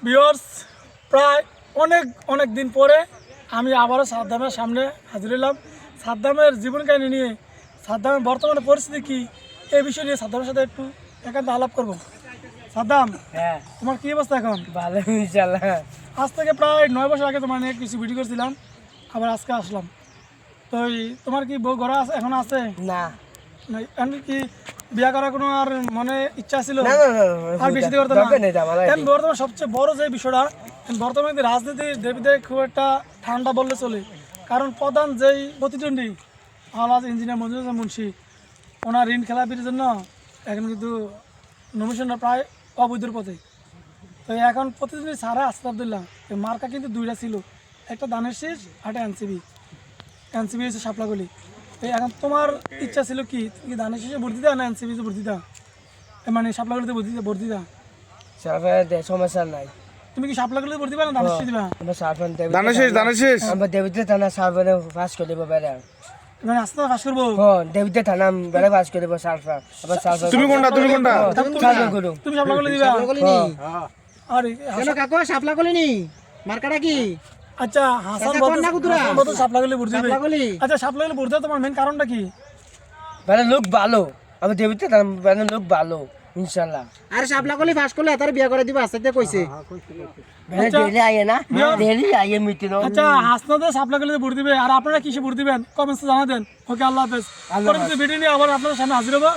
Viewers, প্রায় অনেক দিন পরে আমি আবারও সাদ্দামের সামনে হাজির হলাম। সাদ্দামের জীবন কাহিনী নিয়ে, সাদ্দামের বর্তমানে পরিস্থিতি কি, এই বিষয় নিয়ে সাদ্দামের সাথে একটু একান্ত আলাপ করব। সাদ্দাম, হ্যাঁ, তোমার কি অবস্থা এখন? ভালো ইনশাআল্লাহ। আজ থেকে প্রায় 9 বছর আগে তোমার নিয়ে কিছু ভিডিও করছিলাম, আবার আজকে আসলাম। তো তোমার কি বউ ঘরে আছে, এখন আছে? না এখন কি বিয়া করার কোনো আর মনে ইচ্ছা ছিল? না না না, আর বেশি করতে না। দরকার নেই আমার। এখন বর্তমানে সবচেয়ে বড় যে বিষয়টা, বর্তমানে কিন্তু রাজনীতির দেবীদের খুব একটা ঠান্ডা বললে চলে। কারণ প্রধান যেই প্রতিদ্বন্দ্বী আলাদা ইঞ্জিনিয়ার মঞ্জুর হাসান মুন্সি, ওনার ঋণ খেলাপির জন্য এখন কিন্তু নমিশনটা প্রায় অবৈধর পথে। তো এখন প্রতিদ্বন্দ্বী সারা আস্তাদ আবদুল্লাহ, মার্কা কিন্তু দুইটা ছিল, একটা দানের শেষ আর একটা এনসিবি হচ্ছে শাপলাগুলি। এখন তোমার ইচ্ছা ছিল কি, তুমি কি দানের শেষে ভর্তি দাও না এনসিবিতে ভর্তি দাও, মানে শাপলাগুলিতে ভর্তি দাও? সারফার সমস্যা নাই। তুমি কি শাপলাগুলিতে ভর্তি দিবা না দানের শেষে দিবা? আমরা সারফার দানের শেষ আমরা দেবিতে থানা সারফারে পাস করে দেবো বেড়া। মানে আস্তে পাস করবো? হ্যাঁ, দেবিতে থানা বেড়া পাস করে দেবো সারফার। আবার সারফার তুমি কোনটা সারফার করুন। তুমি শাপলাগুলি দিবা? আরে কেন কাকু সাপলা কলিনি মার্কাটা কি? আচ্ছা, হাসান বলতো শাপলাগুলি ভর্তি দিবে। আচ্ছা, শাপলাগুলি ভর্তি দেওয়ার তোমার মেন কারণটা কি? বেড়া লোক ভালো, আমার দেবিতে থানা বেড়া লোক ভালো ইনশাআল্লাহ। আরে সাপলা কলি ফাঁস করলে তার বিয়া করে দিবা আস্তে কইছে। বেড়া ডেলি আইয়ে না, ডেলি আইয়ে মিটিং। আচ্ছা, হাসনাদের শাপলাগুলিতে ভর্তি দিবে, আর আপনারা কিসে ভর্তি দিবেন কমেন্টসে জানাবেন। ওকে, আল্লাহ হাফেজ। পরবর্তী ভিডিও নিয়ে আবার আপনাদের সামনে হাজির হবো।